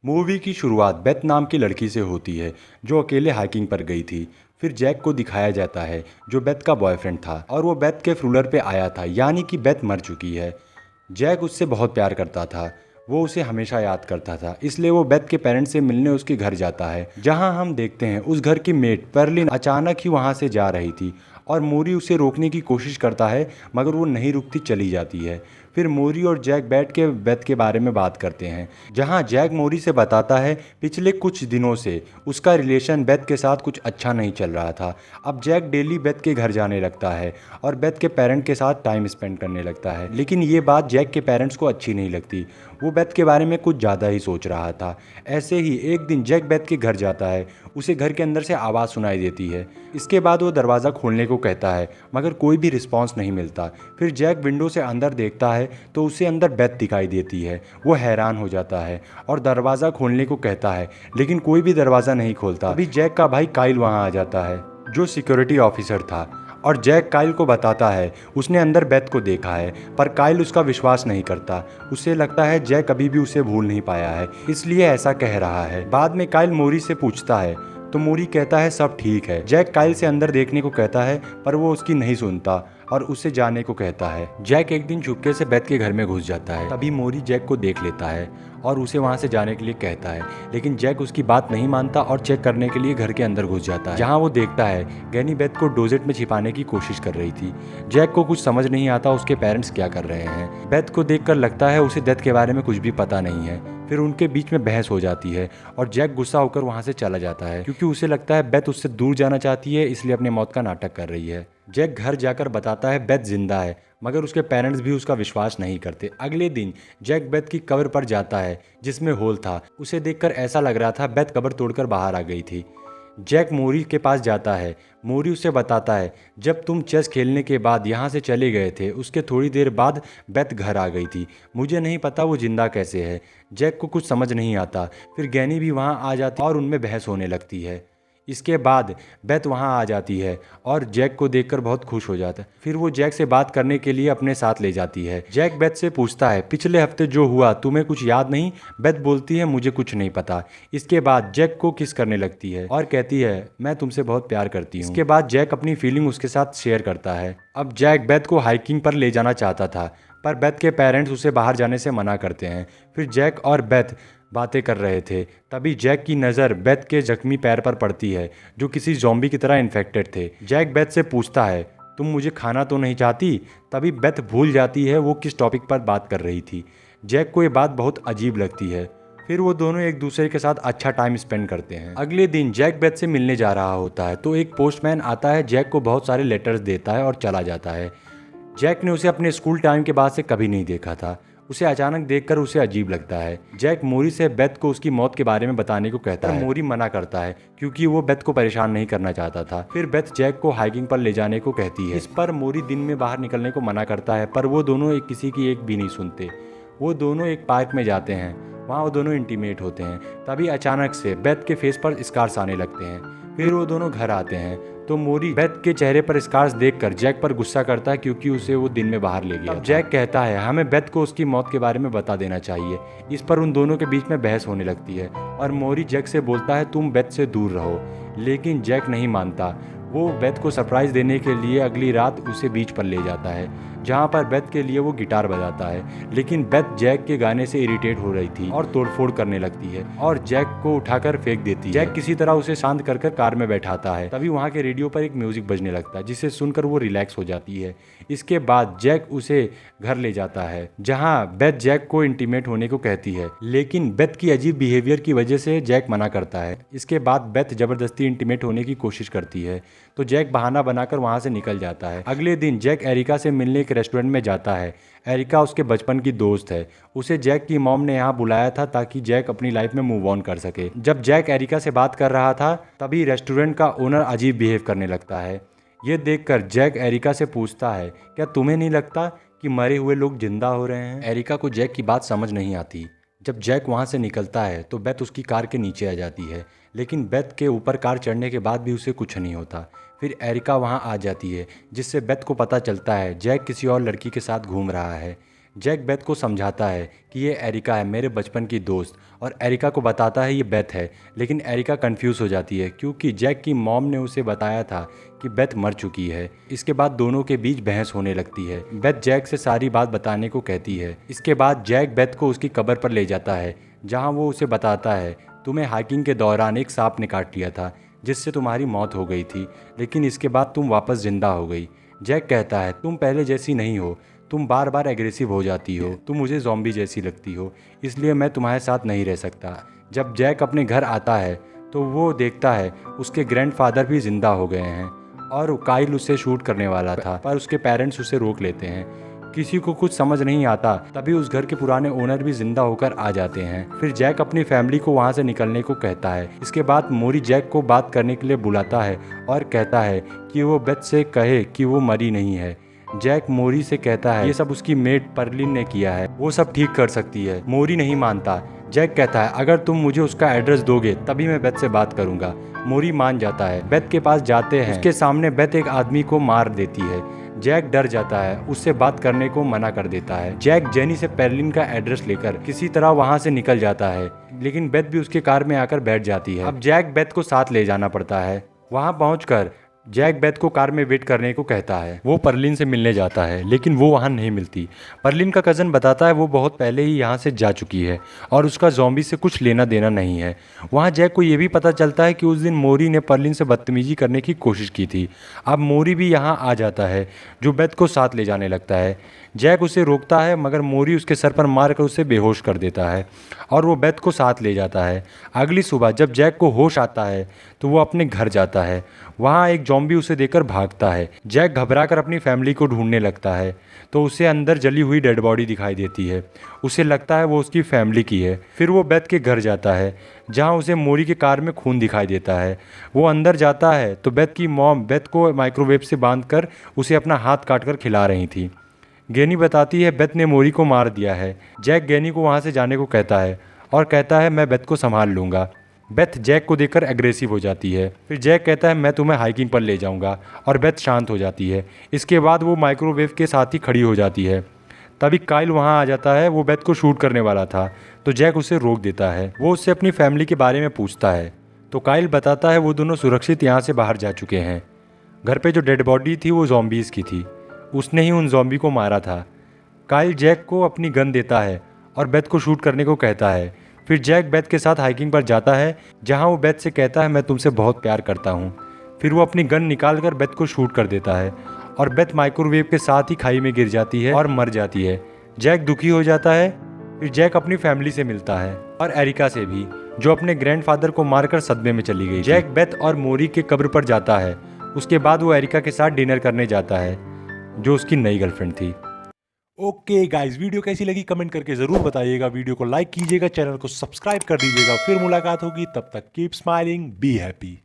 Movie की शुरुआत Beth नाम की लड़की से होती है जो अकेले हाइकिंग पर गई थी। फिर जैक को दिखाया जाता है जो बेथ का बॉयफ्रेंड था और वो बेथ के फ्लूलर पे आया था, यानी कि बेथ मर चुकी है। जैक उससे बहुत प्यार करता था, वो उसे हमेशा याद करता था, इसलिए वो बेथ के पेरेंट्स से मिलने उसके घर जाता है, जहां हम देखते हैं उस घर की मेड पर्लिन अचानक ही वहां से जा रही थी और मोरी उसे रोकने की कोशिश करता है, मगर वो नहीं रुकती, चली जाती है। फिर मोरी और जैक बैठ के बेथ के बारे में बात करते हैं, जहां जैक मोरी से बताता है पिछले कुछ दिनों से उसका रिलेशन बेथ के साथ कुछ अच्छा नहीं चल रहा था। अब जैक डेली बेथ के घर जाने लगता है और बेथ के पेरेंट के साथ टाइम स्पेंड करने लगता है, लेकिन ये बात जैक के पेरेंट्स को अच्छी नहीं लगती। वो बेथ के बारे में कुछ ज़्यादा ही सोच रहा था। ऐसे ही एक दिन जैक बेथ के घर जाता है, उसे घर के अंदर से आवाज़ सुनाई देती है। इसके बाद वो दरवाज़ा खोलने को कहता है, मगर कोई भी रिस्पॉन्स नहीं मिलता। फिर जैक विंडो से अंदर देखता है तो उसे अंदर बेथ दिखाई देती है। वो हैरान हो जाता है और दरवाज़ा खोलने को कहता है, लेकिन कोई भी दरवाज़ा नहीं खोलता। अभी जैक का भाई काइल वहाँ आ जाता है, जो सिक्योरिटी ऑफिसर था, और जैक काइल को बताता है उसने अंदर बेथ को देखा है, पर काइल उसका विश्वास नहीं करता। उसे लगता है जैक अभी भी उसे भूल नहीं पाया है, इसलिए ऐसा कह रहा है। बाद में काइल मोरी से पूछता है तो मोरी कहता है सब ठीक है। जैक काइल से अंदर देखने को कहता है, पर वो उसकी नहीं सुनता और उसे जाने को कहता है। जैक एक दिन चुपके से बेथ के घर में घुस जाता है, तभी मोरी जैक को देख लेता है और उसे वहां से जाने के लिए कहता है, लेकिन जैक उसकी बात नहीं मानता और चेक करने के लिए घर के अंदर घुस जाता है, जहां वो देखता है गैनी बेथ को डोजेट में छिपाने की कोशिश कर रही थी। जैक को कुछ समझ नहीं आता उसके पेरेंट्स क्या कर रहे हैं। बेथ को देखकर लगता है उसे डेथ के बारे में कुछ भी पता नहीं है। फिर उनके बीच में बहस हो जाती है और जैक गुस्सा होकर वहां से चला जाता है, क्योंकि उसे लगता है बेथ उससे दूर जाना चाहती है, इसलिए अपने मौत का नाटक कर रही है। जैक घर जाकर बताता है बेथ जिंदा है, मगर उसके पेरेंट्स भी उसका विश्वास नहीं करते। अगले दिन जैक बेथ की कब्र पर जाता है जिसमें होल था। उसे देखकर ऐसा लग रहा था बेथ कब्र तोड़कर बाहर आ गई थी। जैक मोरी के पास जाता है। मोरी उसे बताता है जब तुम चेस खेलने के बाद यहाँ से चले गए थे, उसके थोड़ी देर बाद बेथ घर आ गई थी। मुझे नहीं पता वो जिंदा कैसे है। जैक को कुछ समझ नहीं आता। फिर गैनी भी वहाँ आ जाती और उनमें बहस होने लगती है। इसके बाद बेथ वहाँ आ जाती है और जैक को देखकर बहुत खुश हो जाता है। फिर वो जैक से बात करने के लिए अपने साथ ले जाती है। जैक बेथ से पूछता है पिछले हफ्ते जो हुआ तुम्हें कुछ याद नहीं? बेथ बोलती है मुझे कुछ नहीं पता। इसके बाद जैक को किस करने लगती है और कहती है मैं तुमसे बहुत प्यार करती हूँ। इसके बाद जैक अपनी फीलिंग उसके साथ शेयर करता है। अब जैक बेथ को हाइकिंग पर ले जाना चाहता था, पर बेथ के पेरेंट्स उसे बाहर जाने से मना करते हैं। फिर जैक और बेथ बातें कर रहे थे, तभी जैक की नज़र बेथ के जख्मी पैर पर पड़ती है जो किसी ज़ॉम्बी की तरह इन्फेक्टेड थे। जैक बेथ से पूछता है तुम मुझे खाना तो नहीं चाहती? तभी बेथ भूल जाती है वो किस टॉपिक पर बात कर रही थी। जैक को ये बात बहुत अजीब लगती है। फिर वो दोनों एक दूसरे के साथ अच्छा टाइम स्पेंड करते हैं। अगले दिन जैक बेथ से मिलने जा रहा होता है तो एक पोस्टमैन आता है, जैक को बहुत सारे लेटर्स देता है और चला जाता है। जैक ने उसे अपने स्कूल टाइम के बाद से कभी नहीं देखा था। उसे अचानक देखकर उसे अजीब लगता है। जैक मोरी से बेथ को उसकी मौत के बारे में बताने को कहता है। मोरी मना करता है क्योंकि वो बेथ को परेशान नहीं करना चाहता था। फिर बेथ जैक को हाइकिंग पर ले जाने को कहती है। इस पर मोरी दिन में बाहर निकलने को मना करता है, पर वो दोनों एक किसी की एक भी नहीं सुनते। वो दोनों एक पार्क में जाते हैं, वहाँ वो दोनों इंटीमेट होते हैं। तभी अचानक से बेथ के फेस पर स्कार्स आने लगते हैं। फिर वो दोनों घर आते हैं तो मोरी बेथ के चेहरे पर स्कार्स देखकर जैक पर गुस्सा करता है, क्योंकि उसे वो दिन में बाहर ले गया। जैक कहता है हमें बेथ को उसकी मौत के बारे में बता देना चाहिए। इस पर उन दोनों के बीच में बहस होने लगती है और मोरी जैक से बोलता है तुम बेथ से दूर रहो, लेकिन जैक नहीं मानता। वो बेथ को सरप्राइज देने के लिए अगली रात उसे बीच पर ले जाता है, जहाँ पर बेथ के लिए वो गिटार बजाता है। लेकिन बेथ जैक के गाने से इरिटेट हो रही थी और तोड़फोड़ करने लगती है और जैक को उठाकर फेंक देती है। जैक किसी तरह उसे शांत कर कार में बैठाता है। तभी वहाँ के रेडियो पर एक म्यूजिक बजने लगता है, जिसे सुनकर वो रिलैक्स हो जाती है। इसके बाद जैक उसे घर ले जाता है, जहाँ बेथ जैक को इंटीमेट होने को कहती है, लेकिन बेथ की अजीब बिहेवियर की वजह से जैक मना करता है। इसके बाद बेथ जबरदस्ती इंटीमेट होने की कोशिश करती है तो जैक बहाना बनाकर वहाँ से निकल जाता है। अगले दिन जैक एरिका से मिलने एक रेस्टोरेंट में जाता है। एरिका उसके बचपन की दोस्त है। उसे जैक की मॉम ने यहाँ बुलाया था ताकि जैक अपनी लाइफ में मूव ऑन कर सके। जब जैक एरिका से बात कर रहा था तभी रेस्टोरेंट का ओनर अजीब बिहेव करने लगता है। ये देखकर जैक एरिका से पूछता है क्या तुम्हें नहीं लगता कि मरे हुए लोग जिंदा हो रहे हैं? एरिका को जैक की बात समझ नहीं आती। जब जैक वहाँ से निकलता है तो बेथ उसकी कार के नीचे आ जाती है, लेकिन बेथ के ऊपर कार चढ़ने के बाद भी उसे कुछ नहीं होता। फिर एरिका वहाँ आ जाती है, जिससे बेथ को पता चलता है जैक किसी और लड़की के साथ घूम रहा है। जैक बेथ को समझाता है कि ये एरिका है, मेरे बचपन की दोस्त, और एरिका को बताता है ये बेथ है। लेकिन एरिका कंफ्यूज हो जाती है क्योंकि जैक की मॉम ने उसे बताया था कि बेथ मर चुकी है। इसके बाद दोनों के बीच बहस होने लगती है। बेथ जैक से सारी बात बताने को कहती है। इसके बाद जैक बेथ को उसकी कब्र पर ले जाता है, जहाँ वो उसे बताता है तुम्हें हाइकिंग के दौरान एक सांप ने काट लिया था जिससे तुम्हारी मौत हो गई थी, लेकिन इसके बाद तुम वापस जिंदा हो गई। जैक कहता है तुम पहले जैसी नहीं हो, तुम बार बार एग्रेसिव हो जाती हो, तुम मुझे ज़ॉम्बी जैसी लगती हो, इसलिए मैं तुम्हारे साथ नहीं रह सकता। जब जैक अपने घर आता है तो वो देखता है उसके ग्रैंडफादर भी जिंदा हो गए हैं और काइल उसे शूट करने वाला था, पर उसके पेरेंट्स उसे रोक लेते हैं। किसी को कुछ समझ नहीं आता, तभी उस घर के पुराने ओनर भी जिंदा होकर आ जाते हैं। फिर जैक अपनी फैमिली को वहां से निकलने को कहता है। इसके बाद मोरी जैक को बात करने के लिए बुलाता है और कहता है कि वो बेथ से कहे कि वो मरी नहीं है। जैक मोरी से कहता है ये सब उसकी मेट परलिन ने किया है, वो सब ठीक कर सकती है। मोरी नहीं मानता। जैक कहता है अगर तुम मुझे उसका एड्रेस दोगे तभी मैं बेथ से बात करूंगा। मोरी मान जाता है। बेथ के पास जाते हैं। उसके सामने बेथ एक आदमी को मार देती है। जैक डर जाता है, उससे बात करने को मना कर देता है। जैक जेनी से परलिन का एड्रेस लेकर किसी तरह वहां से निकल जाता है, लेकिन बेथ भी उसके कार में आकर बैठ जाती है। अब जैक बेथ को साथ ले जाना पड़ता है। वहां पहुंचकर जैक बेथ को कार में वेट करने को कहता है। वो परलिन से मिलने जाता है, लेकिन वो वहाँ नहीं मिलती। परलिन का कज़न बताता है वो बहुत पहले ही यहाँ से जा चुकी है और उसका ज़ॉम्बी से कुछ लेना देना नहीं है। वहाँ जैक को ये भी पता चलता है कि उस दिन मोरी ने परलिन से बदतमीजी करने की कोशिश की थी। अब मोरी भी यहाँ आ जाता है, जो बेथ को साथ ले जाने लगता है। जैक उसे रोकता है, मगर मोरी उसके सर पर मारकर उसे बेहोश कर देता है और वो बेथ को साथ ले जाता है। अगली सुबह जब जैक को होश आता है तो वो अपने घर जाता है। वहाँ एक ज़ॉम्बी उसे देखकर भागता है। जैक घबराकर अपनी फैमिली को ढूंढने लगता है तो उसे अंदर जली हुई डेड बॉडी दिखाई देती है। उसे लगता है वो उसकी फैमिली की है। फिर वो बेथ के घर जाता है, जहाँ उसे मोरी के कार में खून दिखाई देता है। वो अंदर जाता है तो बेथ की मॉम बेथ को माइक्रोवेव से बांधकर उसे अपना हाथ काटकर खिला रही थी। गैनी बताती है बेथ ने मोरी को मार दिया है। जैक गैनी को वहाँ से जाने को कहता है और कहता है मैं बेथ को संभाल लूँगा। बेथ जैक को देखकर एग्रेसिव हो जाती है। फिर जैक कहता है मैं तुम्हें हाइकिंग पर ले जाऊँगा और बेथ शांत हो जाती है। इसके बाद वो माइक्रोवेव के साथ ही खड़ी हो जाती है। तभी काइल वहाँ आ जाता है। वो बेथ को शूट करने वाला था तो जैक उसे रोक देता है। वो उससे अपनी फैमिली के बारे में पूछता है तो काइल बताता है वो दोनों सुरक्षित यहाँ से बाहर जा चुके हैं। घर पे जो डेड बॉडी थी वो ज़ॉम्बीज़ की थी, उसने ही उन ज़ॉम्बी को मारा था। काइल जैक को अपनी गन देता है और बेथ को शूट करने को कहता है। फिर जैक बेथ के साथ हाइकिंग पर जाता है, जहां वो बेथ से कहता है मैं तुमसे बहुत प्यार करता हूं। फिर वो अपनी गन निकालकर बेथ को शूट कर देता है और बेथ माइक्रोवेव के साथ ही खाई में गिर जाती है और मर जाती है। जैक दुखी हो जाता है। फिर जैक अपनी फैमिली से मिलता है और एरिका से भी, जो अपने ग्रैंडफादर को मारकर सदमे में चली गई। जैक बेथ और मोरी के कब्र पर जाता है। उसके बाद वो एरिका के साथ डिनर करने जाता है, जो उसकी नई गर्लफ्रेंड थी। ओके गाइस, वीडियो कैसी लगी कमेंट करके जरूर बताइएगा। वीडियो को लाइक कीजिएगा, चैनल को सब्सक्राइब कर दीजिएगा। फिर मुलाकात होगी, तब तक कीप स्माइलिंग, बी हैप्पी।